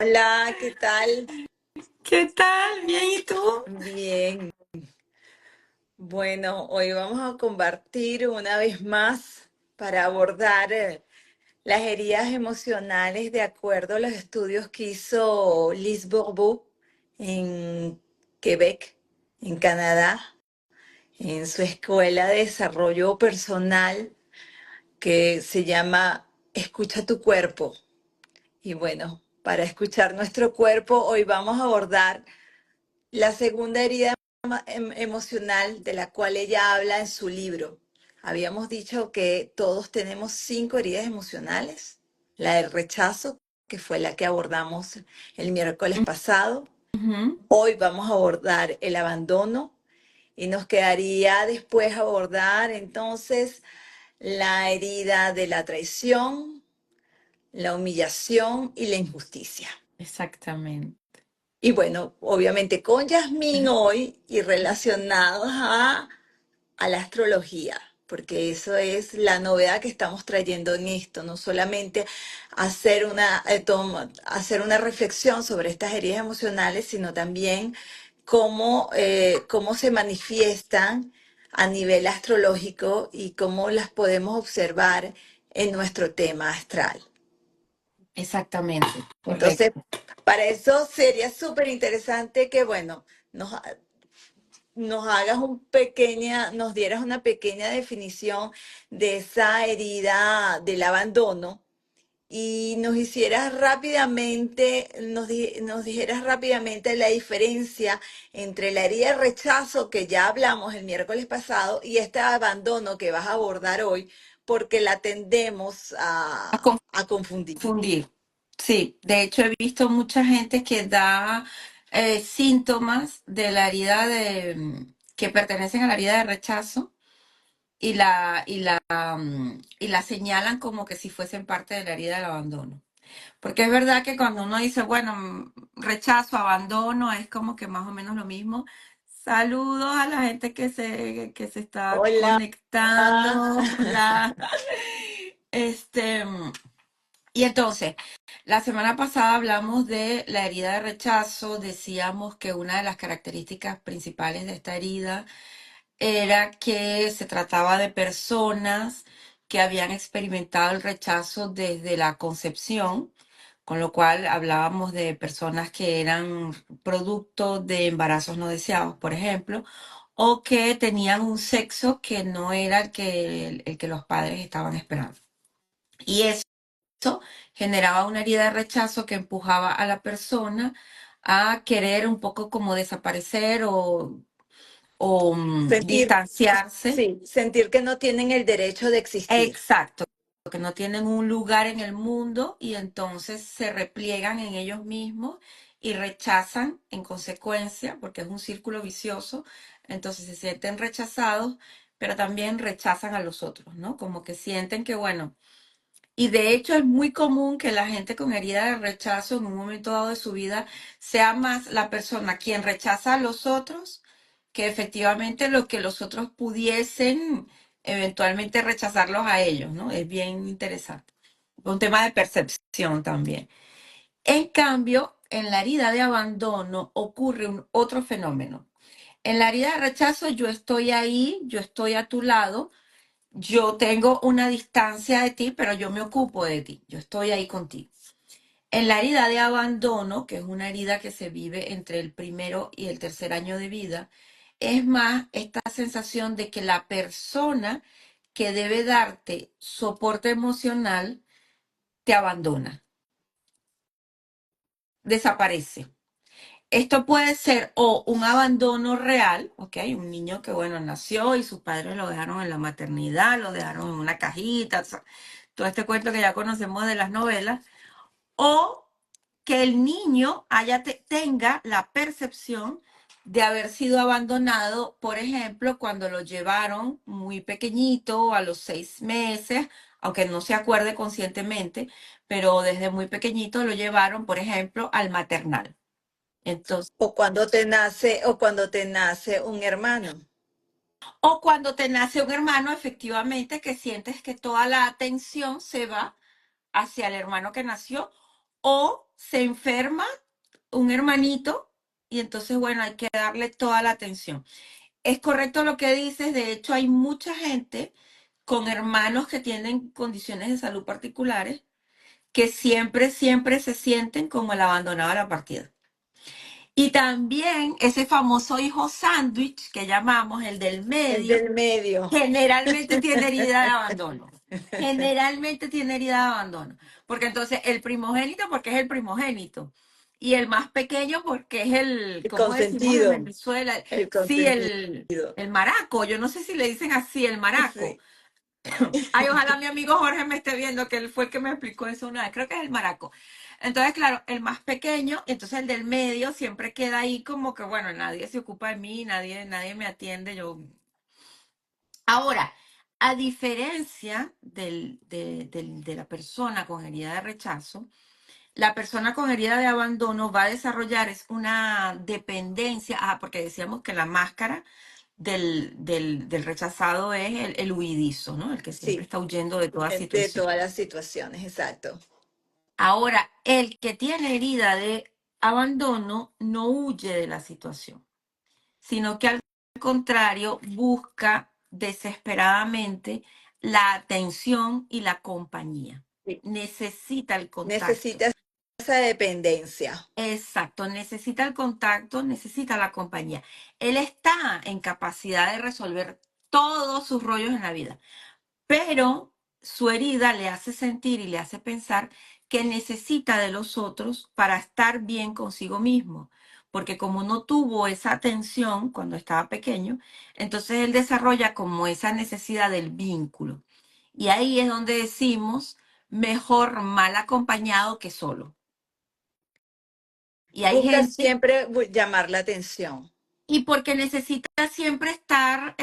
Hola, ¿qué tal? ¿Qué tal? Bien, ¿y tú? Bien. Bueno, hoy vamos a compartir una vez más para abordar las heridas emocionales de acuerdo a los estudios que hizo Lise Bourbeau en Quebec, en Canadá, en su escuela de desarrollo personal que se llama Escucha tu cuerpo. Y bueno, para escuchar nuestro cuerpo, hoy vamos a abordar la segunda herida emocional de la cual ella habla en su libro. Habíamos dicho que todos tenemos 5 heridas emocionales. La del rechazo, que fue la que abordamos el miércoles pasado. Ujú. Hoy vamos a abordar el abandono y nos quedaría después abordar entonces la herida de la traición, la humillación y la injusticia. Exactamente. Y bueno, obviamente con Yasmín hoy y relacionados a la astrología, porque eso es la novedad que estamos trayendo en esto, no solamente hacer una reflexión sobre estas heridas emocionales, sino también cómo se manifiestan a nivel astrológico y cómo las podemos observar en nuestro tema astral. Exactamente, Entonces, correcto. para eso sería súper interesante que, bueno, nos, nos dieras una pequeña definición de esa herida del abandono y nos hicieras rápidamente, nos dijeras rápidamente la diferencia entre la herida de rechazo que ya hablamos el miércoles pasado y este abandono que vas a abordar hoy, porque la tendemos A a confundir. confundir. Sí, de hecho he visto mucha gente que da síntomas de la herida que pertenecen a la herida de rechazo y la señalan como que si fuesen parte de la herida del abandono. Porque es verdad que cuando uno dice, bueno, rechazo, abandono, es como que más o menos lo mismo. Saludos a la gente que se está Hola. conectando. Hola. Este, y entonces, la semana pasada hablamos de la herida de rechazo. Decíamos que una de las características principales de esta herida era que se trataba de personas que habían experimentado el rechazo desde la concepción, con lo cual hablábamos de personas que eran producto de embarazos no deseados, por ejemplo, o que tenían un sexo que no era el que los padres estaban esperando. Y eso generaba una herida de rechazo que empujaba a la persona a querer un poco como desaparecer o Sentir, distanciarse. sí, sentir que no tienen el derecho de existir. Exacto, que no tienen un lugar en el mundo y entonces se repliegan en ellos mismos y rechazan en consecuencia, porque es un círculo vicioso, entonces se sienten rechazados, pero también rechazan a los otros, ¿no? Como que sienten que, bueno, y de hecho es muy común que la gente con herida de rechazo en un momento dado de su vida sea más la persona quien rechaza a los otros que efectivamente lo que los otros pudiesen eventualmente rechazarlos a ellos, ¿no? Es bien interesante. Un tema de percepción también. En cambio, en la herida de abandono ocurre un otro fenómeno. En la herida de rechazo yo estoy ahí, yo estoy a tu lado, yo tengo una distancia de ti, pero yo me ocupo de ti, yo estoy ahí contigo. En la herida de abandono, que es una herida que se vive entre el primero y el tercer año de vida, es más esta sensación de que la persona que debe darte soporte emocional te abandona, desaparece. Esto puede ser o un abandono real, ¿ok? Un niño que, bueno, nació y sus padres lo dejaron en la maternidad, lo dejaron en una cajita, todo este cuento que ya conocemos de las novelas, o que el niño tenga la percepción de haber sido abandonado, por ejemplo, cuando lo llevaron muy pequeñito, a los 6 meses, aunque no se acuerde conscientemente, pero desde muy pequeñito lo llevaron, por ejemplo, al maternal. Entonces, O cuando te nace un hermano. o cuando te nace un hermano, efectivamente, que sientes que toda la atención se va hacia el hermano que nació, o se enferma un hermanito y entonces, bueno, hay que darle toda la atención. Es correcto lo que dices, de hecho hay mucha gente con hermanos que tienen condiciones de salud particulares que siempre, siempre se sienten como el abandonado de la partida. Y también ese famoso hijo sándwich que llamamos el del El medio, del medio. generalmente tiene herida de abandono. Generalmente tiene herida de abandono. Porque entonces el primogénito, porque es el primogénito. Y el más pequeño, porque es el, El ¿cómo decimos en consentido. Venezuela? El Sí, consentido. el maraco. Yo no sé si le dicen así, el maraco. Sí. Ay, ojalá mi amigo Jorge me esté viendo, que él fue el que me explicó eso una vez. Creo que es el maraco. Entonces, claro, el más pequeño, entonces el del medio siempre queda ahí como que, bueno, nadie se ocupa de mí, nadie me atiende. Yo. Ahora, a diferencia de la persona con herida de rechazo, la persona con herida de abandono va a desarrollar es una dependencia, porque decíamos que la máscara del rechazado es el huidizo, ¿no? El que siempre Sí, está huyendo de toda de situación. todas las situaciones, exacto. Ahora, el que tiene herida de abandono no huye de la situación, sino que al contrario busca desesperadamente la atención y la compañía. Sí. Necesita el contacto. Necesitas esa dependencia. Exacto, necesita el contacto, necesita la compañía. Él está en capacidad de resolver todos sus rollos en la vida, pero su herida le hace sentir y le hace pensar que necesita de los otros para estar bien consigo mismo, porque como no tuvo esa atención cuando estaba pequeño, entonces él desarrolla como esa necesidad del vínculo. Y ahí es donde decimos, mejor mal acompañado que solo. Y hay Busca gente, siempre llamar la atención. y porque necesita siempre estar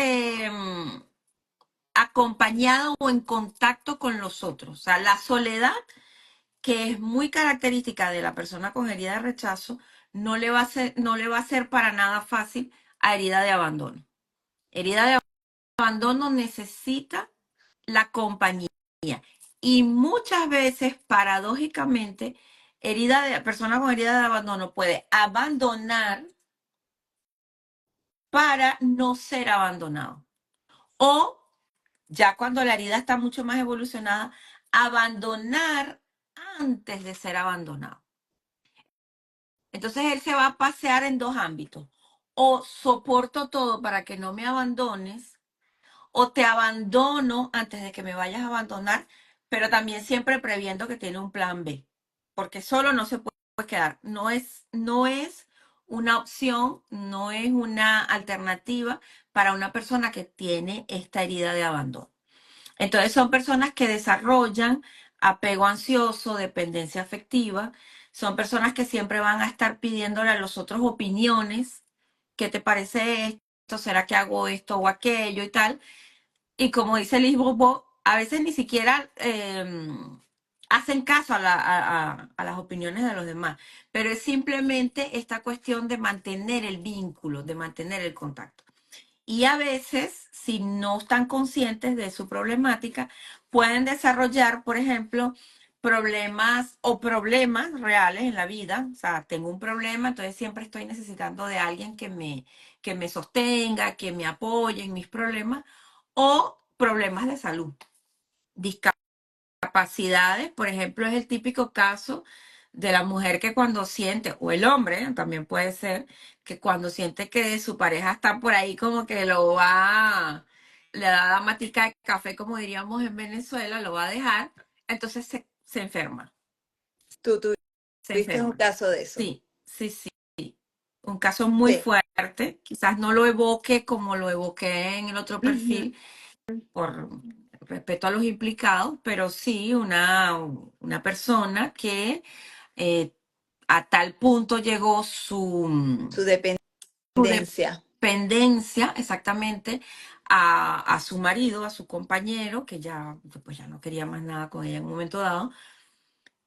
acompañado o en contacto con los otros. O sea, la soledad, que es muy característica de la persona con herida de rechazo, no le va a ser para nada fácil a herida de abandono. Herida de abandono necesita la compañía. Y muchas veces, paradójicamente, persona con herida de abandono puede abandonar para no ser abandonado. O ya cuando la herida está mucho más evolucionada, abandonar antes de ser abandonado. Entonces él se va a pasear en dos ámbitos. O soporto todo para que no me abandones, o te abandono antes de que me vayas a abandonar, pero también siempre previendo que tiene un plan B, porque solo no se puede quedar. No es una opción, no es una alternativa para una persona que tiene esta herida de abandono. Entonces son personas que desarrollan apego ansioso, dependencia afectiva, son personas que siempre van a estar pidiéndole a los otros opiniones, ¿qué te parece esto? ¿Será que hago esto o aquello y tal? Y como dice Liz Bobo, a veces ni siquiera hacen caso a las opiniones de los demás, pero es simplemente esta cuestión de mantener el vínculo, de mantener el contacto. Y a veces, si no están conscientes de su problemática, pueden desarrollar, por ejemplo, problemas reales en la vida. O sea, tengo un problema, entonces siempre estoy necesitando de alguien que me sostenga, que me apoye en mis problemas, o problemas de salud. Discapacidades, por ejemplo, es el típico caso de la mujer que cuando siente, o el hombre también puede ser, que cuando siente que su pareja está por ahí como que le da matica de café, como diríamos en Venezuela, lo va a dejar, entonces se enferma, Tú se tuviste un enferma. caso de eso. Sí, sí, sí. Un caso muy Sí. fuerte, quizás no lo evoque como lo evoqué en el otro Ujú. perfil, por respeto a los implicados, pero sí una persona que eh, a tal punto llegó Su su dependencia. dependencia exactamente a su marido, a su compañero, que ya, pues ya no quería más nada con ella en un momento dado,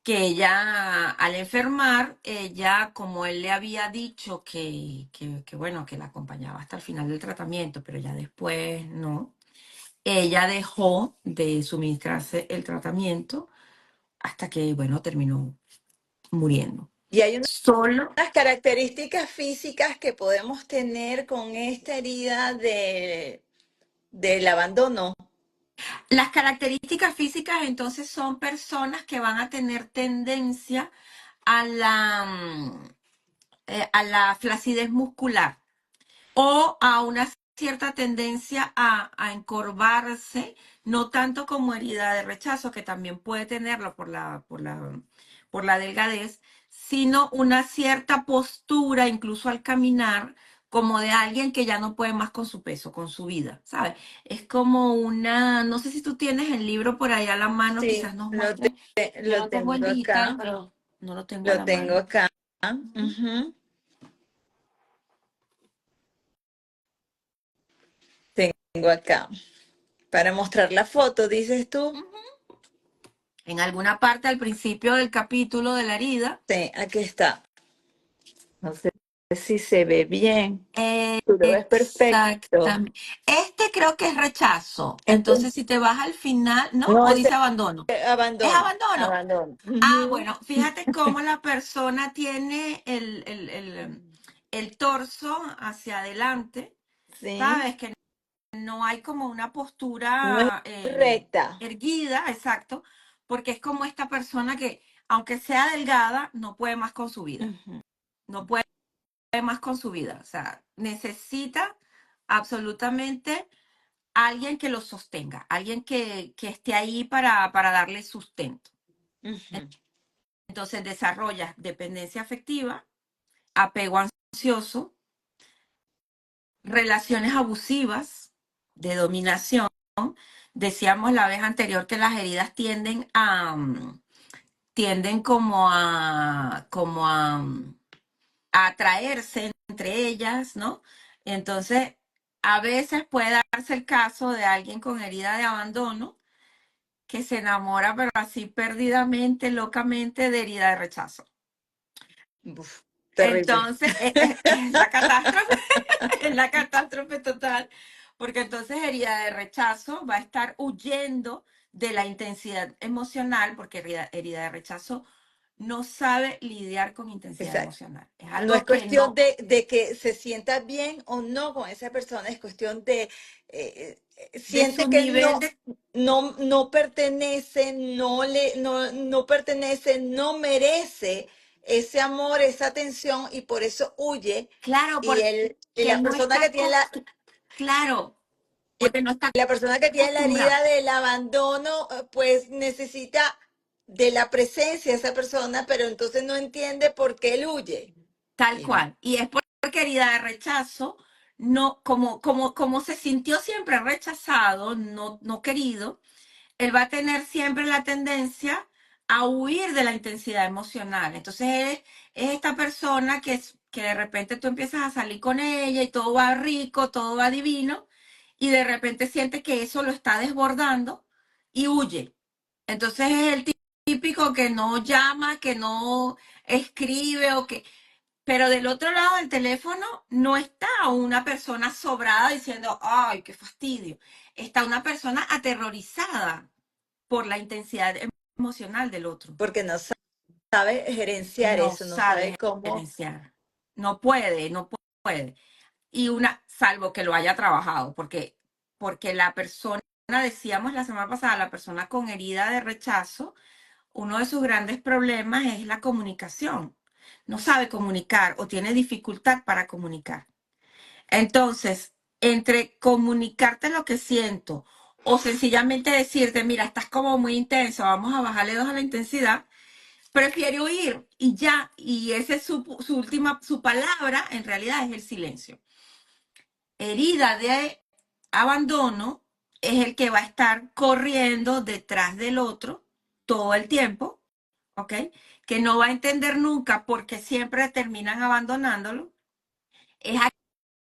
que ella al enfermar, ella, como él le había dicho que bueno, que la acompañaba hasta el final del tratamiento, pero ya después no, ella dejó de suministrarse el tratamiento hasta que, bueno, terminó muriendo. Y hay Solo unas características físicas que podemos tener con esta herida del abandono. las características físicas entonces son personas que van a tener tendencia a la flacidez muscular o a una cierta tendencia a encorvarse, no tanto como herida de rechazo, que también puede tenerlo por la delgadez, sino una cierta postura, incluso al caminar, como de alguien que ya no puede más con su peso, con su vida, ¿sabes? Es como no sé si tú tienes el libro por ahí a la mano, quizás Sí, nos muestre. Yo lo lo tengo en tengo digital, acá, pero no lo tengo a lo la tengo mano. acá. Ujú, Ujú. Tengo acá. Para mostrar la foto, dices tú. ujú. En alguna parte al principio del capítulo de la herida. Sí, aquí está. No sé si se ve bien. Tú lo ves perfecto. Exactamente. Este creo que es rechazo. Este, Entonces, si te vas al final, ¿no? no, O ese dice abandono. Es abandono. abandono. Abandono. Ah, Ujú. bueno, fíjate cómo la persona tiene el torso hacia adelante, Sí, ¿sabes? Que no hay como una no es postura recta. erguida, exacto, porque es como esta persona que, aunque sea delgada, no puede más con su vida. Ujú, No puede más con su vida. O sea, necesita absolutamente alguien que lo sostenga, alguien que esté ahí para darle sustento. ujú, Entonces desarrolla dependencia afectiva, apego ansioso, relaciones abusivas de dominación. Decíamos la vez anterior que las heridas tienden como a atraerse entre ellas, ¿no? Entonces, a veces puede darse el caso de alguien con herida de abandono que se enamora, pero así perdidamente, locamente, de herida de rechazo. uf, terrible. Entonces, es la catástrofe, es la catástrofe total, porque entonces herida de rechazo va a estar huyendo de la intensidad emocional, porque herida de rechazo no sabe lidiar con intensidad Exacto. emocional. Es No es algo que cuestión no, de que se sienta bien o no con esa persona, es cuestión de de siente su que nivel de. no pertenece, no pertenece, no merece ese amor, esa atención y por eso huye. Claro, Y porque la no persona que está, tiene claro, porque no está la persona que tiene la acostumbrado. herida del abandono, pues necesita de la presencia de esa persona, pero entonces no entiende por qué él huye. Tal Y no. cual. Y es porque herida de rechazo, no, como se sintió siempre rechazado, no querido, él va a tener siempre la tendencia a huir de la intensidad emocional. Entonces es esta persona que de repente tú empiezas a salir con ella y todo va rico, todo va divino, y de repente siente que eso lo está desbordando y huye. Entonces es el típico que no llama, que no escribe o que. Pero del otro lado del teléfono no está una persona sobrada diciendo, ay, qué fastidio. Está una persona aterrorizada por la intensidad emocional del otro. Porque no sabe gerenciar No eso, no sabe sabe cómo, gerenciar. No puede. Salvo que lo haya trabajado, porque la persona, decíamos la semana pasada, la persona con herida de rechazo, uno de sus grandes problemas es la comunicación. No sabe comunicar o tiene dificultad para comunicar. Entonces, entre comunicarte lo que siento o sencillamente decirte, mira, estás como muy intenso, vamos a bajarle 2 a la intensidad, prefiere huir y ya, y esa es su palabra, en realidad es el silencio. Herida de abandono es el que va a estar corriendo detrás del otro todo el tiempo, ¿ok? Que no va a entender nunca por qué siempre terminan abandonándolo. Es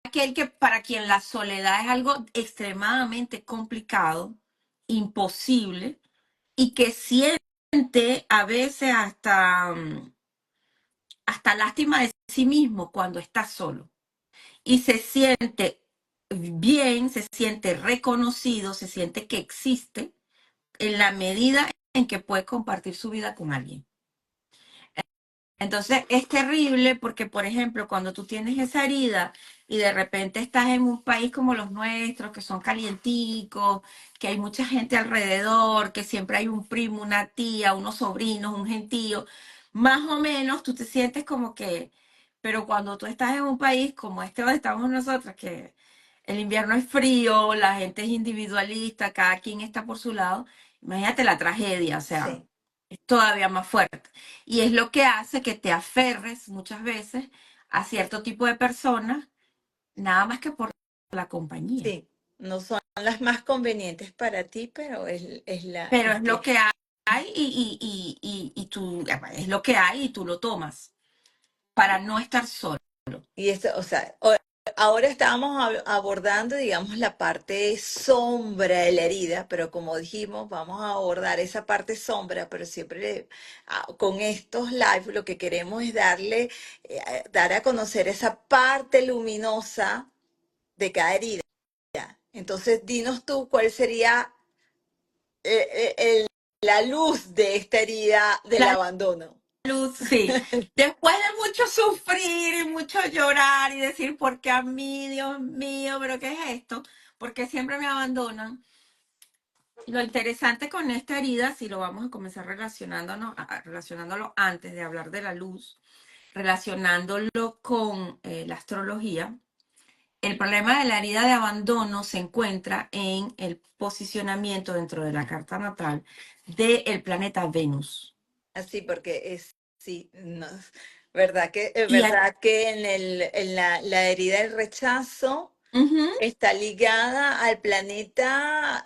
aquel que para quien la soledad es algo extremadamente complicado, imposible, y que siente a veces hasta lástima de sí mismo cuando está solo. Y se siente bien, se siente reconocido, se siente que existe en la medida en que puede compartir su vida con alguien. Entonces es terrible porque, por ejemplo, cuando tú tienes esa herida y de repente estás en un país como los nuestros, que son calienticos, que hay mucha gente alrededor, que siempre hay un primo, una tía, unos sobrinos, un gentío, más o menos tú te sientes como que, pero cuando tú estás en un país como este donde estamos nosotros, que el invierno es frío, la gente es individualista, cada quien está por su lado, imagínate la tragedia, o sea, Sí, es todavía más fuerte. Y es lo que hace que te aferres muchas veces a cierto tipo de personas, nada más que por la compañía. sí. No son las más convenientes para ti, pero Pero es es lo que que hay y tú, es lo que hay y tú lo tomas para no estar solo. y eso, o sea, ahora estábamos abordando, digamos, la parte sombra de la herida, pero como dijimos, vamos a abordar esa parte sombra, pero siempre con estos live lo que queremos es dar a conocer esa parte luminosa de cada herida. Entonces, dinos tú cuál sería la luz de esta herida del La abandono. luz, sí. Después de mucho sufrir y mucho llorar y decir, ¿por qué a mí, Dios mío, pero qué es esto? Porque siempre me abandonan. Lo interesante con esta herida, si lo vamos a comenzar relacionándolo antes de hablar de la luz, relacionándolo con la astrología, el problema de la herida de abandono se encuentra en el posicionamiento dentro de la carta natal del planeta Venus. Así, porque sí, no, verdad es Y verdad que en la herida del rechazo ujú, está ligada al planeta,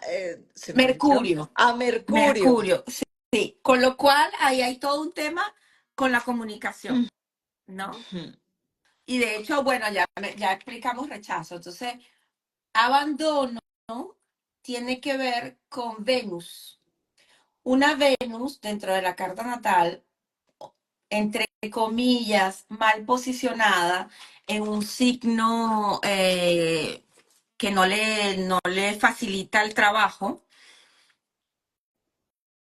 se me olvidó, Mercurio, a Mercurio. Mercurio, sí, sí. Con lo cual ahí hay todo un tema con la comunicación, ¿no? Ujú. Y de hecho, bueno, ya explicamos rechazo. Entonces, abandono tiene que ver con Venus. Una Venus dentro de la carta natal, entre comillas, mal posicionada en un signo que no le facilita el trabajo,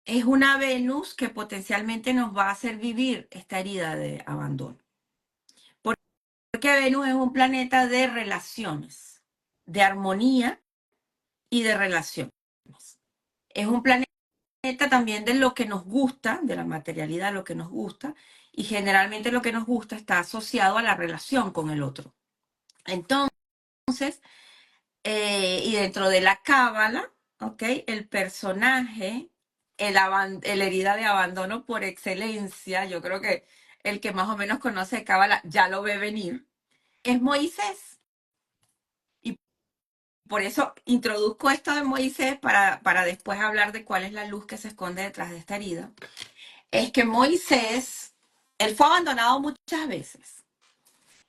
es una Venus que potencialmente nos va a hacer vivir esta herida de abandono. Porque Venus es un planeta de relaciones, de armonía y de relaciones. Es un planeta también de lo que nos gusta, de la materialidad, lo que nos gusta, y generalmente lo que nos gusta está asociado a la relación con el otro. Entonces, y dentro de la cábala, ¿ok? El personaje, el herida de abandono por excelencia, yo creo que el que más o menos conoce cábala ya lo ve venir, es Moisés. Y por eso introduzco esto de Moisés para después hablar de cuál es la luz que se esconde detrás de esta herida. Es que Moisés, él fue abandonado muchas veces.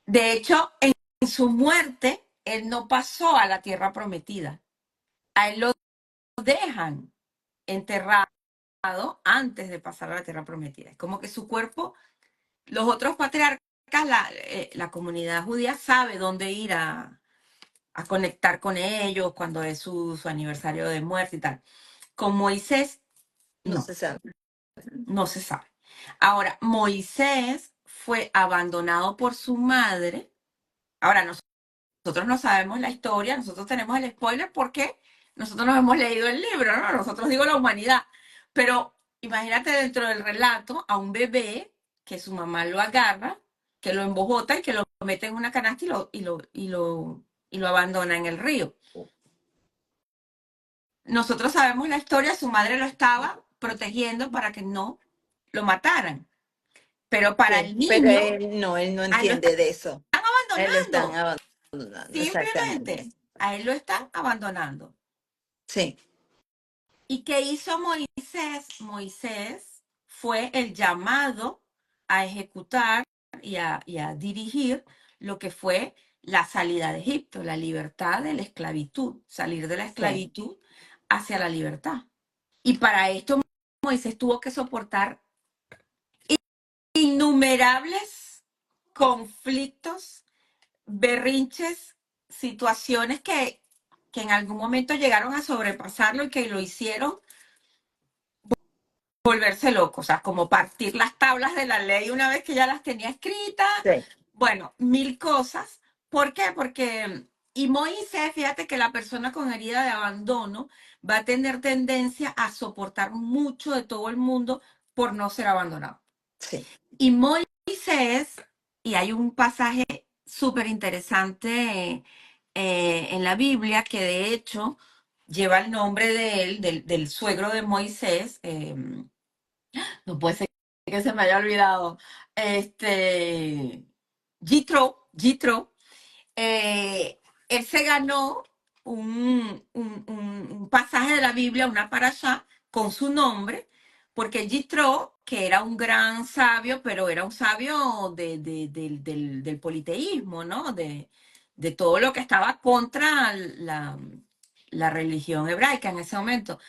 De hecho, en su muerte, él no pasó a la tierra prometida. A él lo dejan enterrado antes de pasar a la tierra prometida. Es como que su cuerpo, los otros patriarcas, la comunidad judía sabe dónde ir a conectar con ellos cuando es su aniversario de muerte y tal. Con Moisés, No no, se sabe. no se sabe. Ahora, Moisés fue abandonado por su madre. Ahora, nosotros no sabemos la historia, nosotros tenemos el spoiler porque nosotros no hemos leído el libro, ¿no? Nosotros digo la humanidad. Pero imagínate dentro del relato a un bebé que su mamá lo agarra, que lo embojota y que lo mete en una canasta y lo abandona en el río. Nosotros sabemos la historia, su madre lo estaba protegiendo para que no lo mataran. Pero para Sí, el pero niño, él no a él lo están entiende de eso. A él lo están abandonando. abandonando, exactamente. Simplemente, a él lo están abandonando. Sí, ¿Y qué hizo Moisés? Moisés fue el llamado a ejecutar y a dirigir lo que fue la salida de Egipto, la libertad de la esclavitud, salir de la sí. esclavitud hacia la libertad. Y para esto Moisés tuvo que soportar innumerables conflictos, berrinches, situaciones que en algún momento llegaron a sobrepasarlo y que lo hicieron volverse loco, o sea, como partir las tablas de la ley una vez que ya las tenía escritas, Sí, bueno, mil cosas. ¿Por qué? Porque, y Moisés, fíjate que la persona con herida de abandono va a tener tendencia a soportar mucho de todo el mundo por no ser abandonado. sí. Y Moisés, y hay un pasaje súper interesante en la Biblia que de hecho lleva el nombre de él, del suegro de Moisés, no puede ser que se me haya olvidado, Jitro, él se ganó un pasaje de la Biblia, una parashá, con su nombre, porque Jitro, que era un gran sabio, pero era un sabio del politeísmo, ¿no? De todo lo que estaba contra la religión hebraica en ese momento.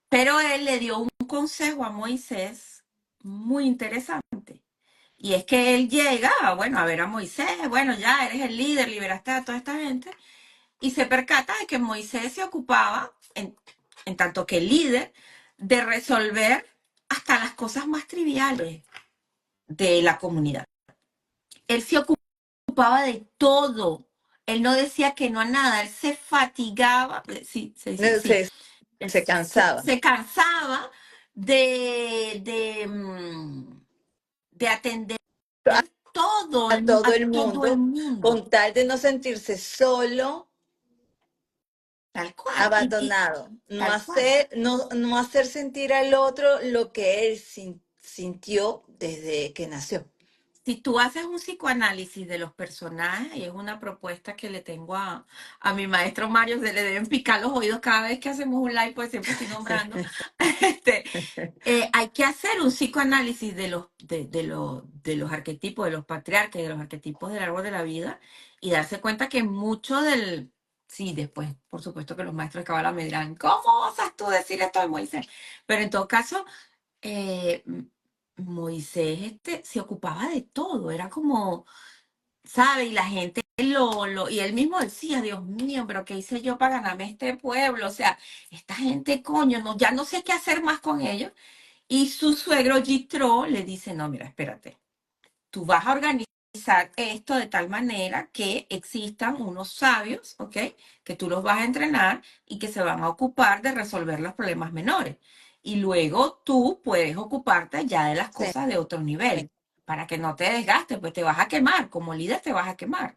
Pero él le dio un consejo a Moisés muy interesante. Y es que él llega, bueno, a ver a Moisés, bueno, ya eres el líder, liberaste a toda esta gente, y se percata de que Moisés se ocupaba, en tanto que líder, de resolver hasta las cosas más triviales de la comunidad. Él se ocupaba de todo. Él no decía que no a nada, él se fatigaba, sí, se dice, sí, Se, él se cansaba. se cansaba de atender A todo a el todo el mundo mundo, con tal de no sentirse solo, tal cual, abandonado, no tal cual. hacer, no hacer sentir al otro lo que él sintió desde que nació. Si tú haces un psicoanálisis de los personajes, y es una propuesta que le tengo a mi maestro Mario, se le deben picar los oídos cada vez que hacemos un live, pues siempre estoy nombrando, este, hay que hacer un psicoanálisis de los arquetipos, de los patriarcas, de los arquetipos del árbol de la vida, y darse cuenta que mucho del... Sí, después, por supuesto que los maestros de Cábala me dirán, ¿cómo osas tú decir esto de Moisés? Pero en todo caso, eh, Moisés se ocupaba de todo, era como, ¿sabe? Y la gente y él mismo decía, Dios mío, pero ¿qué hice yo para ganarme este pueblo? O sea, esta gente, coño, no, ya no sé qué hacer más con ellos. Y su suegro Jitro le dice, no, mira, espérate, tú vas a organizar esto de tal manera que existan unos sabios, ¿ok? Que tú los vas a entrenar y que se van a ocupar de resolver los problemas menores. Y luego tú puedes ocuparte ya de las Sí, cosas de otro nivel, para que no te desgastes, pues te vas a quemar, como líder te vas a quemar.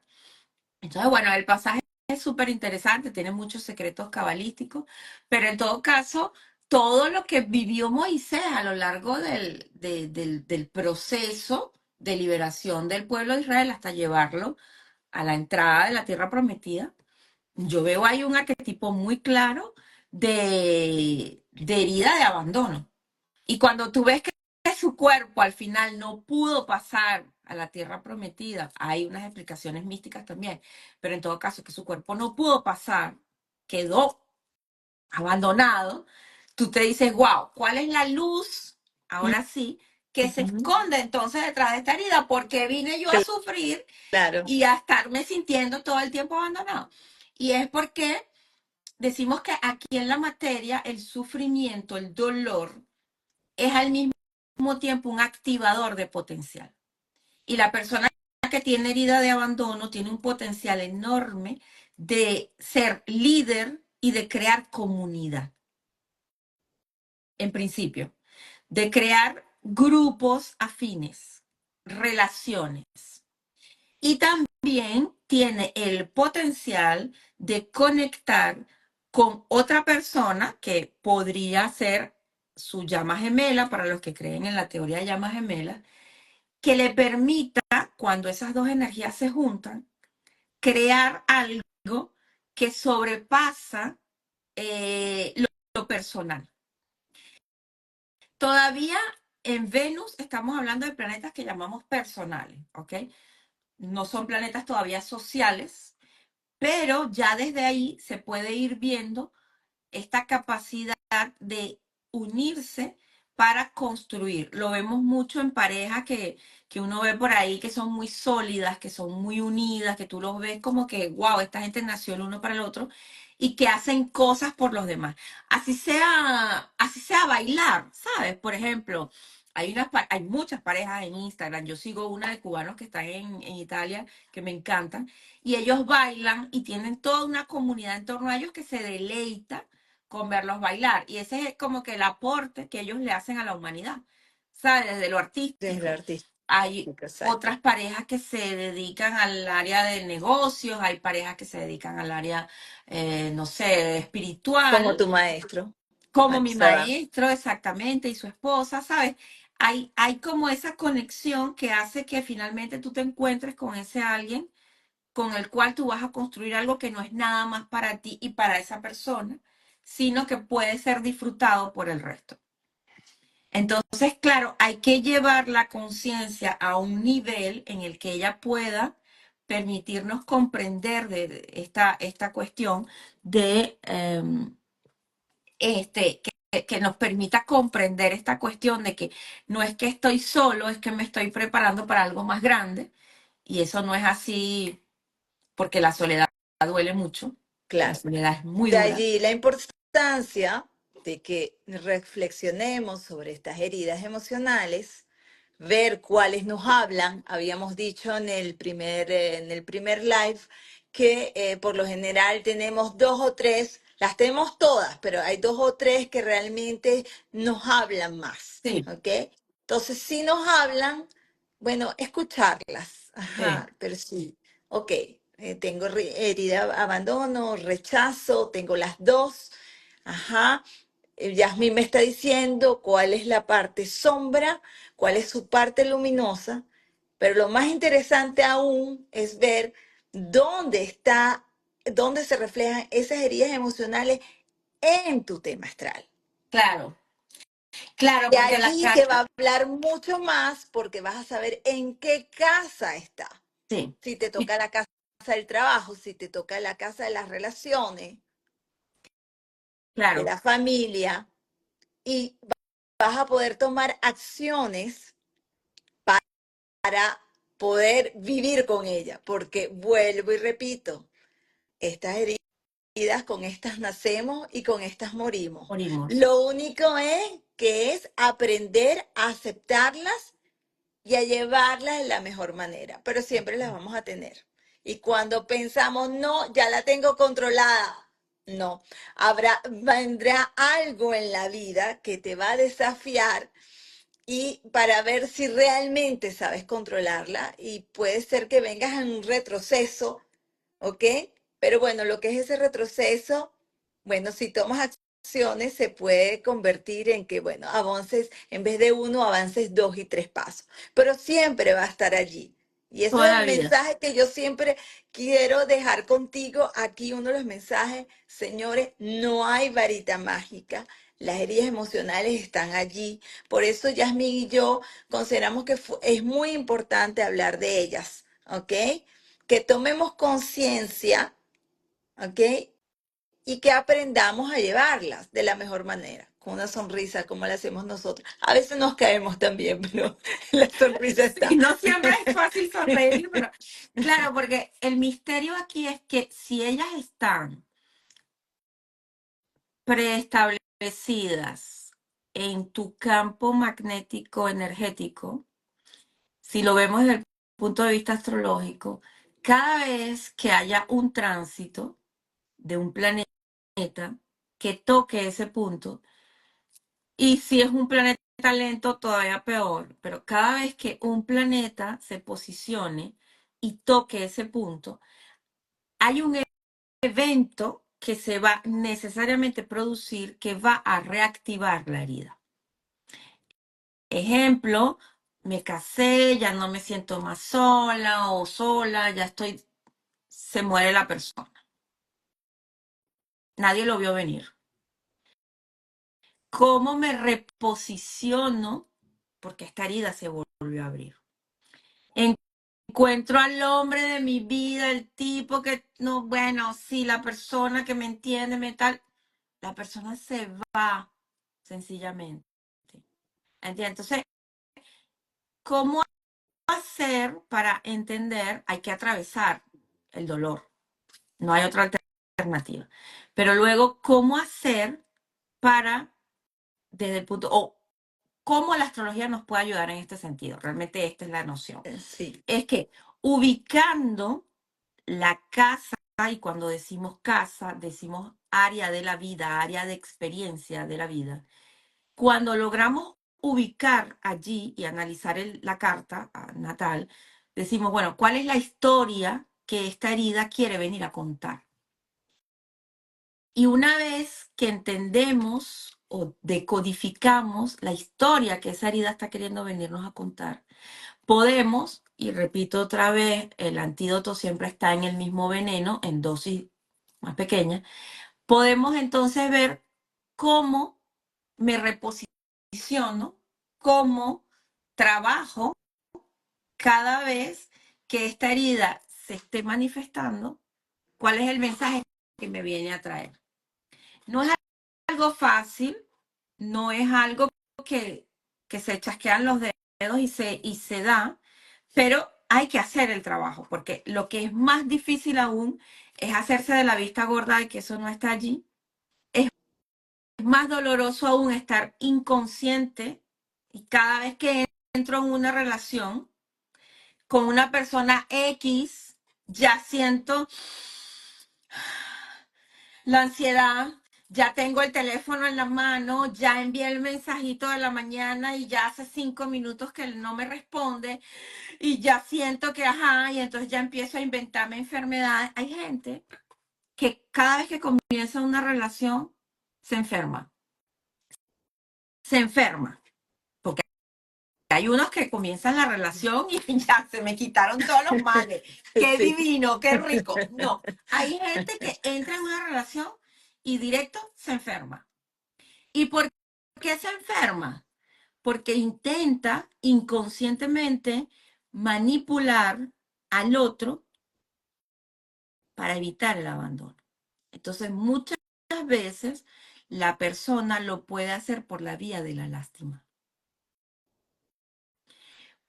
Entonces, bueno, el pasaje es súper interesante, tiene muchos secretos cabalísticos, pero en todo caso, todo lo que vivió Moisés a lo largo del proceso de liberación del pueblo de Israel hasta llevarlo a la entrada de la tierra prometida, yo veo ahí un arquetipo muy claro de herida de abandono. Y cuando tú ves que su cuerpo al final no pudo pasar a la tierra prometida, hay unas explicaciones místicas también, pero en todo caso que su cuerpo no pudo pasar, quedó abandonado, tú te dices, wow, ¿cuál es la luz? Ahora sí, que se ujú, esconde entonces detrás de esta herida, porque vine yo a sufrir claro. y a estarme sintiendo todo el tiempo abandonado. Y es porque decimos que aquí en la materia el sufrimiento, el dolor, es al mismo tiempo un activador de potencial. Y la persona que tiene herida de abandono tiene un potencial enorme de ser líder y de crear comunidad, en principio, de crear grupos afines, relaciones. Y también tiene el potencial de conectar con otra persona que podría ser su llama gemela, para los que creen en la teoría de llama gemela, que le permita, cuando esas dos energías se juntan, crear algo que sobrepasa lo personal. Todavía en Venus estamos hablando de planetas que llamamos personales, ¿ok? No son planetas todavía sociales, pero ya desde ahí se puede ir viendo esta capacidad de unirse para construir. Lo vemos mucho en parejas que uno ve por ahí que son muy sólidas, que son muy unidas, que tú los ves como que, wow, esta gente nació el uno para el otro. y que hacen cosas por los demás. Así sea bailar, ¿sabes? Por ejemplo, hay muchas parejas en Instagram. Yo sigo una de cubanos que están en Italia que me encantan. Y ellos bailan y tienen toda una comunidad en torno a ellos que se deleita con verlos bailar. Y ese es como que el aporte que ellos le hacen a la humanidad, ¿sabes? Desde lo Desde lo artístico. artístico, Hay exacto. otras parejas que se dedican al área de negocios, hay parejas que se dedican al área, no sé, Como espiritual, tu maestro, como mi Maestro Adam. maestro exactamente y su esposa, ¿sabes? Hay como esa conexión que hace que finalmente tú te encuentres con ese alguien con el cual tú vas a construir algo que no es nada más para ti y para esa persona, sino que puede ser disfrutado por el resto. Entonces, claro, hay que llevar la conciencia a un nivel en el que ella pueda permitirnos comprender de esta cuestión de que nos permita comprender esta cuestión de que no es que estoy solo, es que me estoy preparando para algo más grande. Y eso no es así porque la soledad duele mucho. La Claro. soledad es muy De dura. allí la importancia de que reflexionemos sobre estas heridas emocionales, ver cuáles nos hablan. Habíamos dicho en el primer live que por lo general tenemos dos o tres, las tenemos todas, pero hay dos o tres que realmente nos hablan más, Sí, ¿ok? Entonces, si nos hablan, bueno, escucharlas, sí, ajá, pero sí, ok, tengo herida, abandono, rechazo, tengo las dos, ajá. Yasmín me está diciendo cuál es la parte sombra, cuál es su parte luminosa, pero lo más interesante aún es ver dónde se reflejan esas heridas emocionales en tu tema astral. claro, claro, De porque allí que va a hablar mucho más porque vas a saber en qué casa está. sí, Si te y toca la casa del trabajo, si te toca la casa de las relaciones, de claro, la familia, y vas a poder tomar acciones para poder vivir con ella, porque vuelvo y repito, estas heridas con estas nacemos y con estas morimos. morimos. Lo único es aprender a aceptarlas y a llevarlas de la mejor manera, pero siempre las vamos a tener. Y cuando pensamos, no, ya la tengo controlada, no, vendrá algo en la vida que te va a desafiar y para ver si realmente sabes controlarla y puede ser que vengas en un retroceso, ¿ok? Pero bueno, lo que es ese retroceso, bueno, si tomas acciones se puede convertir en que, bueno, avances, en vez de uno, avances dos y tres pasos, pero siempre va a estar allí. Y eso Toda es la el vida. mensaje que yo siempre quiero dejar contigo aquí, uno de los mensajes, señores, no hay varita mágica. Las heridas emocionales están allí. Por eso Yasmín y yo consideramos que es muy importante hablar de ellas, ¿ok? Que tomemos conciencia, ¿ok? Y que aprendamos a llevarlas de la mejor manera, con una sonrisa como la hacemos nosotros. A veces nos caemos también, pero la sonrisa Sí, está. no siempre es fácil sonreír, pero claro, porque el misterio aquí es que si ellas están preestablecidas en tu campo magnético energético, si lo vemos desde el punto de vista astrológico, cada vez que haya un tránsito de un planeta que toque ese punto, y si es un planeta lento, todavía peor, pero cada vez que un planeta se posicione y toque ese punto, hay un evento que se va necesariamente a producir que va a reactivar la herida. Ejemplo, me casé, ya no me siento más sola o sola, ya estoy, se muere la persona. Nadie lo vio venir. ¿Cómo me reposiciono? Porque esta herida se volvió a abrir. Encuentro al hombre de mi vida, el tipo que, no, bueno, sí, la persona que me entiende, me tal, la persona se va sencillamente. ¿Entiendes? Entonces, ¿cómo hacer para entender? Hay que atravesar el dolor. No hay otra alternativa. alternativa. Pero luego, ¿cómo hacer para, desde el punto, o cómo la astrología nos puede ayudar en este sentido? Realmente esta es la noción. Sí, Es que ubicando la casa, y cuando decimos casa, decimos área de la vida, área de experiencia de la vida. Cuando logramos ubicar allí y analizar la carta natal, decimos, bueno, ¿cuál es la historia que esta herida quiere venir a contar? Y una vez que entendemos o decodificamos la historia que esa herida está queriendo venirnos a contar, podemos, y repito otra vez, el antídoto siempre está en el mismo veneno, en dosis más pequeñas, podemos entonces ver cómo me reposiciono, cómo trabajo cada vez que esta herida se esté manifestando, cuál es el mensaje que me viene a traer. No es algo fácil, no es algo que se chasquean los dedos y se da, pero hay que hacer el trabajo, porque lo que es más difícil aún es hacerse de la vista gorda de que eso no está allí. Es más doloroso aún estar inconsciente y cada vez que entro en una relación con una persona X, ya siento la ansiedad, ya tengo el teléfono en la mano, ya envié el mensajito de la mañana y ya hace 5 minutos que él no me responde y ya siento que, ajá, y entonces ya empiezo a inventarme enfermedades. Hay gente que cada vez que comienza una relación se enferma, se enferma. Porque hay unos que comienzan la relación y ya se me quitaron todos los males. Qué sí. divino, qué rico. No, hay gente que entra en una relación y directo se enferma. ¿Y por qué se enferma? Porque intenta inconscientemente manipular al otro para evitar el abandono. Entonces, muchas veces la persona lo puede hacer por la vía de la lástima.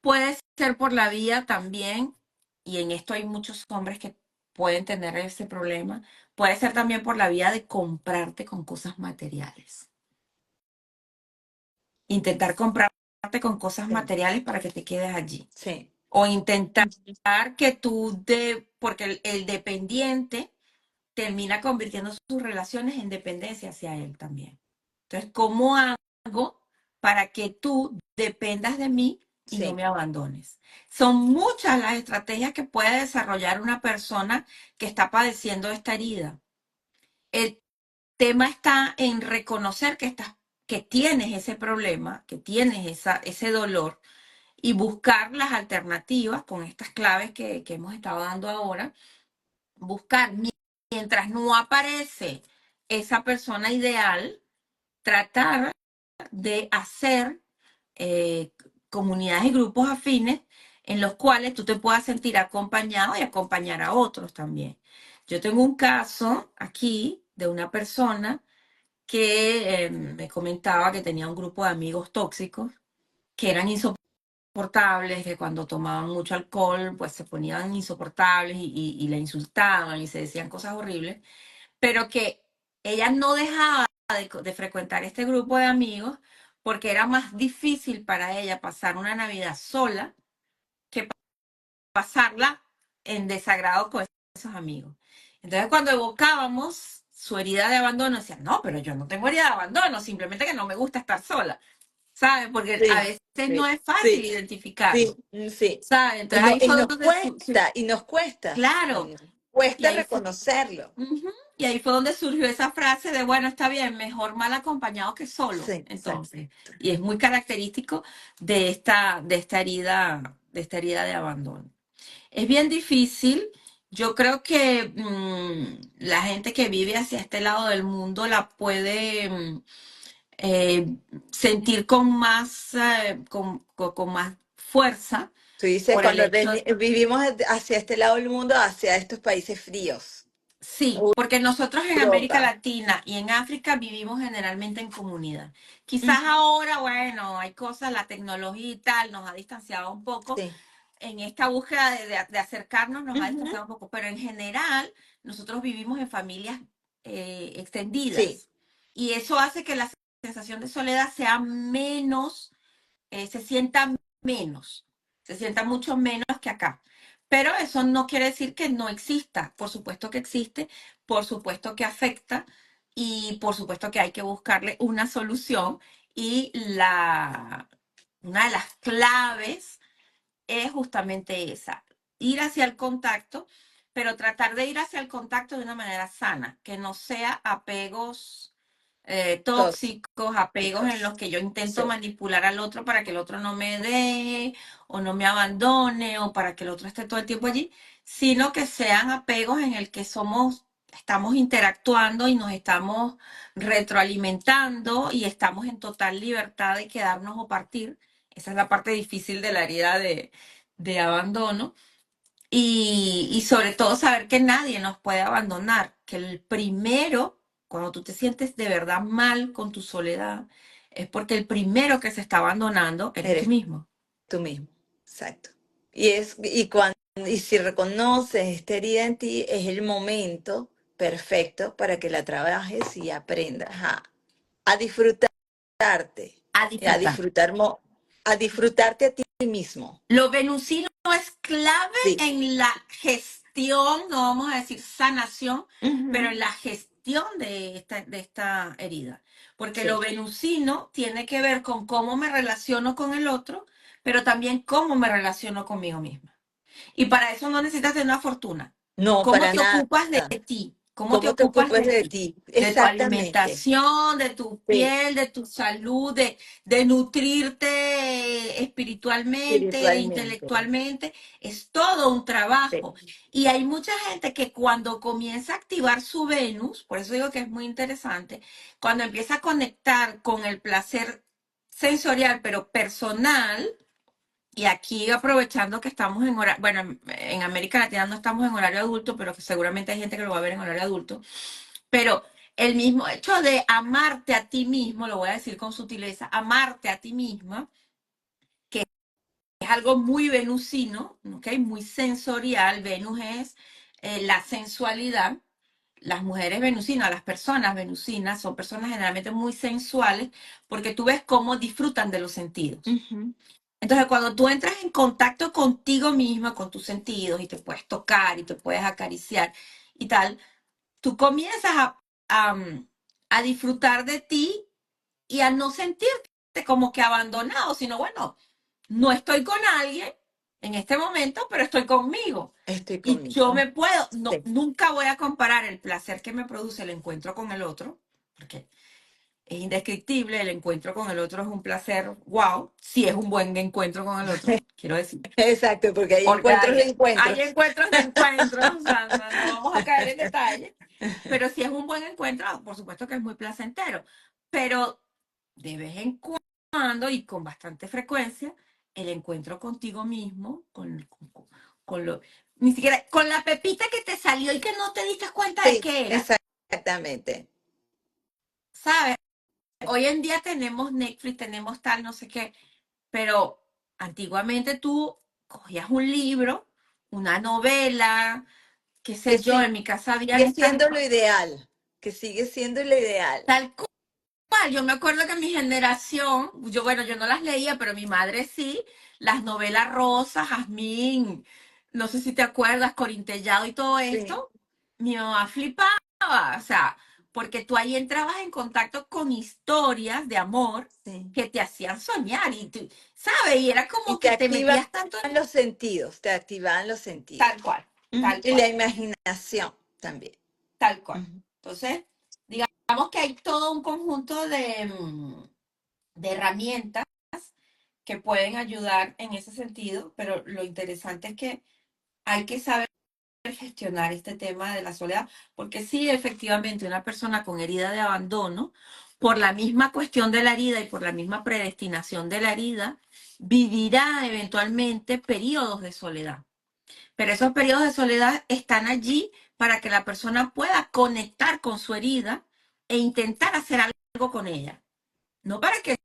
Puede ser por la vía también, y en esto hay muchos hombres que pueden tener ese problema, puede ser también por la vía de comprarte con cosas materiales. Intentar comprarte con cosas Sí, materiales para que te quedes allí. sí. O intentar que porque el dependiente termina convirtiendo sus relaciones en dependencia hacia él también. Entonces, ¿cómo hago para que tú dependas de mí y no Sí, me abandones? Son muchas las estrategias que puede desarrollar una persona que está padeciendo esta herida. El tema está en reconocer que tienes ese problema, que tienes ese dolor y buscar las alternativas con estas claves que hemos estado dando ahora, buscar mientras no aparece esa persona ideal, tratar de hacer eh, comunidades y grupos afines en los cuales tú te puedas sentir acompañado y acompañar a otros también. Yo tengo un caso aquí de una persona que me comentaba que tenía un grupo de amigos tóxicos que eran insoportables, que cuando tomaban mucho alcohol pues se ponían insoportables y la insultaban y se decían cosas horribles, pero que ella no dejaba de frecuentar este grupo de amigos porque era más difícil para ella pasar una Navidad sola que pasarla en desagrado con esos amigos. Entonces cuando evocábamos su herida de abandono, decía, no, pero yo no tengo herida de abandono, simplemente que no me gusta estar sola, ¿sabes? Porque a Sí, veces no sí, es fácil sí, identificarlo, sí, sí. ¿sabes? Entonces ahí Y fue nos donde cuesta, y nos cuesta. claro, y Cuesta ahí fue reconocerlo. Ujú. Y ahí fue donde surgió esa frase de, bueno, está bien, mejor mal acompañado que solo. Sí, Entonces, y es muy característico de esta herida de abandono. Es bien difícil. Yo creo que la gente que vive hacia este lado del mundo la puede eh, sentir con más fuerza tú dices, por el cuando hecho. vivimos hacia este lado del mundo, hacia estos países fríos, Sí, porque nosotros en América Europa. Latina y en África vivimos generalmente en comunidad. Quizás Ujú. ahora, bueno, hay cosas, la tecnología y tal nos ha distanciado un poco, Sí, en esta búsqueda de acercarnos nos ha Ujú. distanciado un poco, pero en general nosotros vivimos en familias Sí, extendidas y eso hace que la sensación de soledad sea menos, se sienta menos, se sienta mucho menos que acá. Pero eso no quiere decir que no exista. Por supuesto que existe, por supuesto que afecta y por supuesto que hay que buscarle una solución. Y una de las claves es justamente esa, ir hacia el contacto, pero tratar de ir hacia el contacto de una manera sana, que no sea apegos tóxicos, apegos en tóxicos. los que yo intento Sí. manipular al otro para que el otro no me deje o no me abandone o para que el otro esté todo el tiempo allí, sino que sean apegos en el que estamos interactuando y nos estamos retroalimentando y estamos en total libertad de quedarnos o partir. Esa es la parte difícil de la herida de abandono. Y sobre todo saber que nadie nos puede abandonar, que el primero, cuando tú te sientes de verdad mal con tu soledad, es porque el primero que se está abandonando eres tú Eres mismo. tú mismo. Exacto. Y si reconoces esta herida en ti, es el momento perfecto para que la trabajes y aprendas a disfrutarte, A a disfrutar. a disfrutarte a ti mismo. Lo venusino es clave Sí. en la gestión, no vamos a decir sanación, pero Ujú. en la gestión de esta herida. Porque lo Sí. venusino tiene que ver con cómo me relaciono con el otro, pero también cómo me relaciono conmigo misma. Y para eso no necesitas tener una fortuna. No, ¿Cómo para te nada. ocupas de ti? ¿Cómo te ¿Cómo te ocupas ocupas de de ti? ti? De tu Exactamente. alimentación, de tu Sí. piel, de tu salud, de nutrirte espiritualmente, Espiritualmente. intelectualmente. Es todo un Sí. trabajo. Y hay mucha gente que cuando comienza a activar su Venus, por eso digo que es muy interesante, cuando empieza a conectar con el placer sensorial, pero personal, y aquí aprovechando que estamos en horario, bueno, en América Latina no estamos en horario adulto, pero que seguramente hay gente que lo va a ver en horario adulto, pero el mismo hecho de amarte a ti mismo, lo voy a decir con sutileza, amarte a ti misma, que es algo muy venusino, ¿ok? Muy sensorial. Venus es la sensualidad. Las mujeres venusinas, las personas venusinas son personas generalmente muy sensuales porque tú ves cómo disfrutan de los sentidos. Ujú. Entonces, cuando tú entras en contacto contigo misma, con tus sentidos, y te puedes tocar y te puedes acariciar y tal, tú comienzas a disfrutar de ti y a no sentirte como que abandonado, sino bueno, no estoy con alguien en este momento, pero estoy conmigo. Estoy Y yo conmigo. me puedo, no, Sí. nunca voy a comparar el placer que me produce el encuentro con el otro, porque es indescriptible, el encuentro con el otro es un placer, wow, si es un buen encuentro con el otro, quiero decir. Exacto, porque hay Porque encuentros de hay encuentros. encuentros de encuentros, o sea, no vamos a caer en detalle, pero si es un buen encuentro, por supuesto que es muy placentero, pero de vez en cuando y con bastante frecuencia, el encuentro contigo mismo, con lo, ni siquiera, con la pepita que te salió y que no te diste cuenta de Sí, qué era, exactamente. ¿sabes? Hoy en día tenemos Netflix, tenemos tal, no sé qué, pero antiguamente tú cogías un libro, una novela, qué Que sé yo, sigue en mi casa habían estas, siendo lo ideal, que sigue siendo lo ideal. tal cual. Yo me acuerdo que mi generación, yo bueno, yo no las leía, pero mi madre sí, las novelas rosas, Jazmín, no sé si te acuerdas, Corintellado y todo Sí, esto, mi mamá flipaba, o sea, porque tú ahí entrabas en contacto con historias de amor sí. que te hacían soñar y tú, ¿sabes? Y era Y como te que te activan metías tanto en los sentidos, te activan los sentidos. tal cual, Ujú. tal Y la cual. imaginación también. Tal cual. Ujú. Entonces, digamos que hay todo un conjunto de herramientas que pueden ayudar en ese sentido, pero lo interesante es que hay que saber gestionar este tema de la soledad, porque sí, efectivamente, una persona con herida de abandono, por la misma cuestión de la herida y por la misma predestinación de la herida, vivirá eventualmente periodos de soledad. Pero esos periodos de soledad están allí para que la persona pueda conectar con su herida e intentar hacer algo con ella. No para que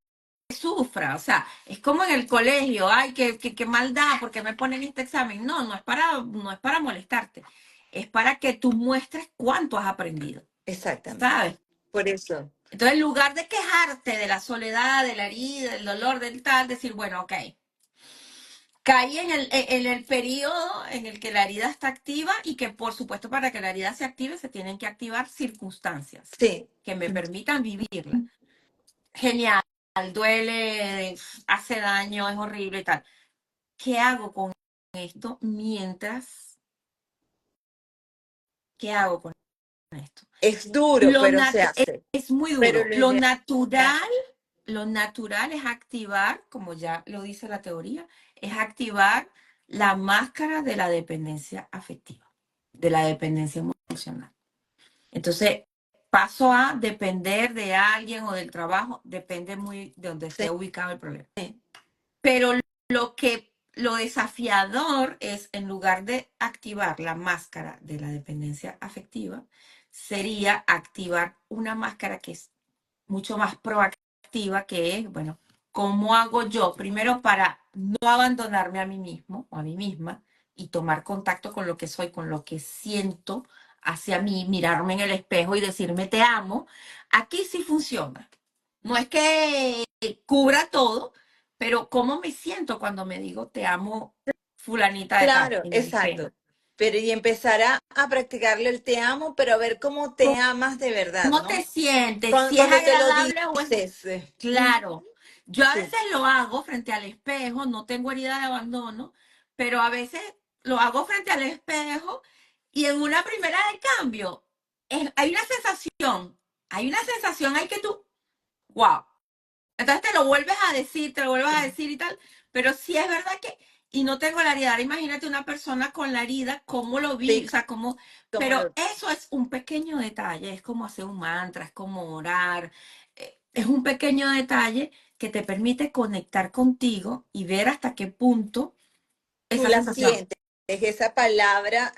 sufra. O sea, es como en el colegio, ay, qué maldad, porque me ponen este examen. No, no es para molestarte. Es para que tú muestres cuánto has aprendido, exactamente. ¿sabes? Por eso, Entonces, en lugar de quejarte de la soledad, de la herida, del dolor, del tal, decir, bueno, ok, caí en el periodo en el que la herida está activa y que, por supuesto, para que la herida se active, se tienen que activar circunstancias sí, que me permitan vivirla. Genial, duele, hace daño, es horrible y tal. ¿Qué hago con esto mientras? ¿Qué hago con esto? es duro, Lo pero se natu hace. es muy Pero duro. lo ideal, Lo natural es activar, como ya lo dice la teoría, es activar la máscara de la dependencia afectiva, de la dependencia emocional. Entonces, paso a depender de alguien o del trabajo, depende muy de donde sí, esté ubicado el problema. Pero lo desafiador es, en lugar de activar la máscara de la dependencia afectiva, sería activar una máscara que es mucho más proactiva, que es, bueno, ¿cómo hago yo? Primero para no abandonarme a mí mismo o a mí misma y tomar contacto con lo que soy, con lo que siento hacia mí, mirarme en el espejo y decirme te amo. Aquí sí funciona. No es que cubra todo, pero ¿cómo me siento cuando me digo te amo, fulanita de tal, claro, en el espejo? exacto. Pero y empezar a practicarle el te amo, pero a ver cómo te amas de verdad, ¿Cómo te ¿no? sientes? Cuando, Si es cuando te lo agradable o es... dices. Claro. Yo a Sí, veces lo hago frente al espejo, no tengo herida de abandono, pero a veces lo hago frente al espejo y en una primera de cambio hay una sensación ahí que tú, wow. Entonces te lo vuelves a decir, te lo vuelves a sí. decir y tal, pero sí es verdad que, y no tengo la herida, ahora imagínate una persona con la herida, cómo lo vi, Sí, o sea, cómo, como pero lo, eso es un pequeño detalle, es como hacer un mantra, es como orar, es un pequeño detalle que te permite conectar contigo y ver hasta qué punto tú esa la sensación, sientes, esa palabra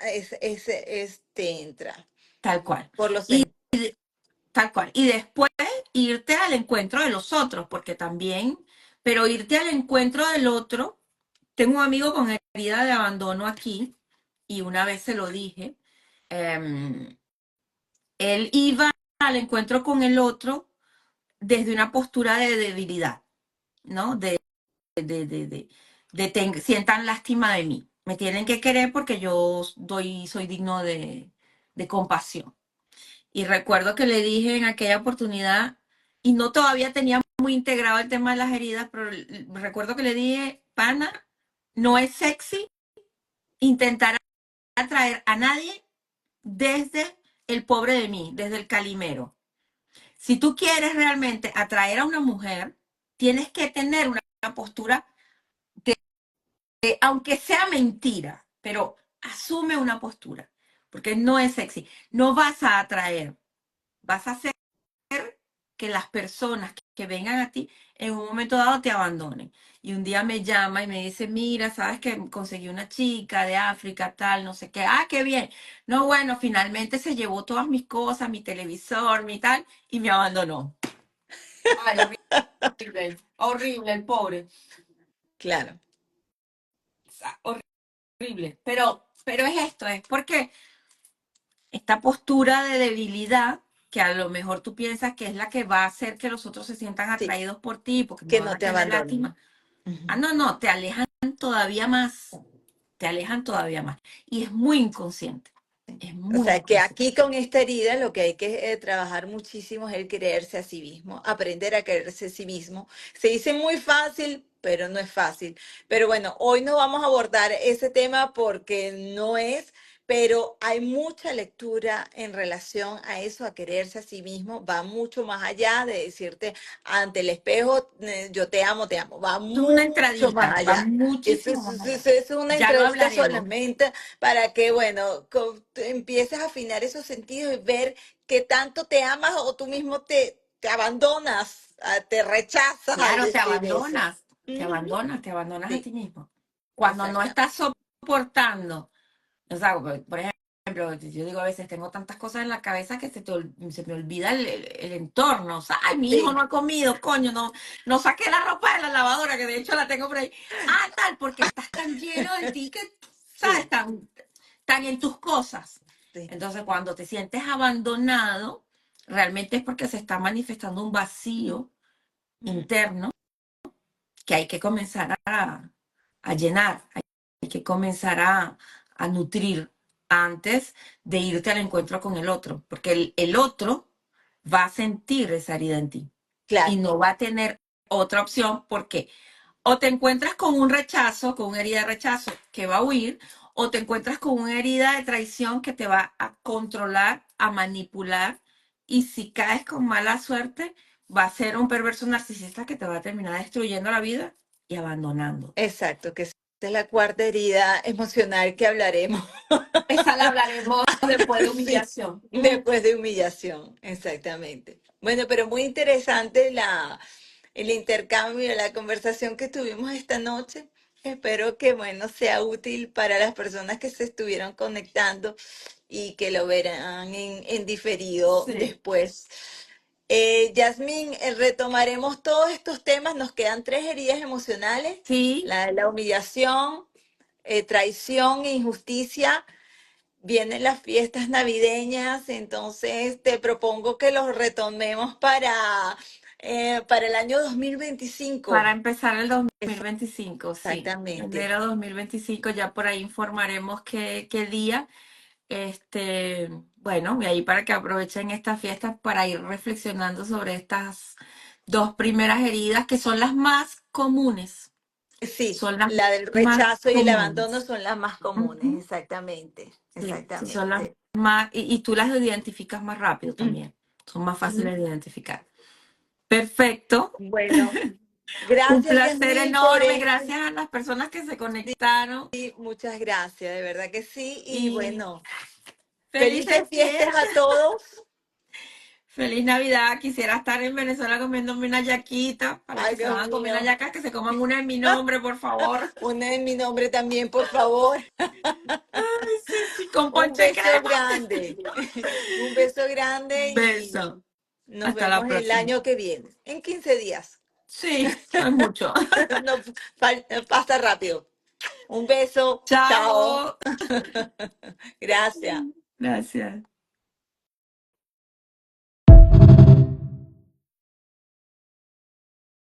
te entra tal cual. por los Y sentidos. tal cual. Y después irte al encuentro de los otros, porque también, pero irte al encuentro del otro. Tengo un amigo con herida de abandono aquí y una vez se lo dije. em, Él iba al encuentro con el otro desde una postura de debilidad, ¿no? Sientan lástima de mí. Me tienen que querer porque soy digno de compasión. Y recuerdo que le dije en aquella oportunidad, y no todavía tenía muy integrado el tema de las heridas, pero recuerdo que le dije, pana, no es sexy intentar atraer a nadie desde el pobre de mí, desde el calimero. Si tú quieres realmente atraer a una mujer, tienes que tener una postura aunque sea mentira, pero asume una postura, porque no es sexy. No vas a atraer, vas a hacer que las personas que vengan a ti en un momento dado te abandonen. Y un día me llama y me dice, mira, sabes que conseguí una chica de África, tal, no sé qué. Ah, qué bien. No, bueno, finalmente se llevó todas mis cosas, mi televisor, mi tal, y me abandonó. Ay, horrible, horrible, el pobre. Claro. O sea, horrible. Pero es esto, es porque esta postura de debilidad, que a lo mejor tú piensas que es la que va a hacer que los otros se sientan Sí, atraídos por ti, porque me que van no a te tener abandonen. lástima. Ah, Ujú. no, no, te alejan todavía más, te alejan todavía más. Y es muy inconsciente, es O muy sea, que inconsciente. aquí con esta herida lo que hay que trabajar muchísimo es el creerse a sí mismo, aprender a quererse a sí mismo. Se dice muy fácil, pero no es fácil. Pero bueno, hoy no vamos a abordar ese tema porque no es, pero hay mucha lectura en relación a eso, a quererse a sí mismo. Va mucho más allá de decirte ante el espejo, yo te amo, te amo. Va Esto es una mucho más entradita, va allá. muchísimo más Entonces, allá. es una Ya lo entradita hablaremos. solamente para que, bueno, empieces a afinar esos sentidos y ver qué tanto te amas o tú mismo te abandonas, te rechazas al Claro, decir eso. Ujú. te abandonas a Sí, ti mismo. Cuando no exacto. estás soportando, o sea, por ejemplo, ejemplo, yo digo a veces, tengo tantas cosas en la cabeza que se me olvida el entorno. O sea, ay, mi hijo no Sí, ha comido, coño, no saqué la ropa de la lavadora, que de hecho la tengo por ahí. Ah, tal, porque estás tan lleno de ti que, ¿sabes? sí, Tan en tus cosas. sí. Entonces, cuando te sientes abandonado, realmente es porque se está manifestando un vacío Mm. interno que hay que comenzar a llenar, hay que comenzar a nutrir antes de irte al encuentro con el otro, porque el otro va a sentir esa herida en ti y Claro, no va a tener otra opción porque o te encuentras con un rechazo, con una herida de rechazo que va a huir, o te encuentras con una herida de traición que te va a controlar, a manipular, y si caes con mala suerte, va a ser un perverso narcisista que te va a terminar destruyendo la vida y abandonando. exacto, que esa es la cuarta herida emocional que hablaremos. Esa la hablaremos después de Sí, humillación. después de humillación, exactamente. Bueno, pero muy interesante el intercambio, la conversación que tuvimos esta noche. Espero que, bueno, sea útil para las personas que se estuvieron conectando y que lo verán en diferido Sí. después. Yasmín, retomaremos todos estos temas. Nos quedan tres heridas emocionales: Sí, la de la humillación, traición e injusticia. Vienen las fiestas navideñas, entonces te propongo que los retomemos para el año 2025. para empezar el 2025, sí. Exactamente. Enero 2025, ya por ahí informaremos qué día. Bueno, y ahí para que aprovechen estas fiestas para ir reflexionando sobre estas dos primeras heridas que son las más comunes. Sí, Son las la del más rechazo y el abandono comunes. son las más comunes, Ujú. exactamente, Sí, sí, son las exactamente. más, y tú las identificas más rápido Mm, también. Son más ujú. fáciles de identificar. Perfecto. Bueno, Un gracias placer Yasmín por enorme. este. Gracias a las personas que se conectaron. Muchas gracias, de verdad que sí. Y Y bueno, felices felices fiestas a fiestas. todos. Feliz Navidad. Quisiera estar en Venezuela comiéndome una yaquita. Para Ay, que se Dios van a comer las mío. yacas, que se coman una en mi nombre, por favor. Una en mi nombre también, por favor. Ay, sí, sí, con Un ponche de beso crema. grande. Un beso grande y Beso. nos Hasta la vemos el próxima. año que viene, en 15 días. Sí, no es mucho. No, pasa rápido. Un beso. Chao. Chao. Gracias. Gracias.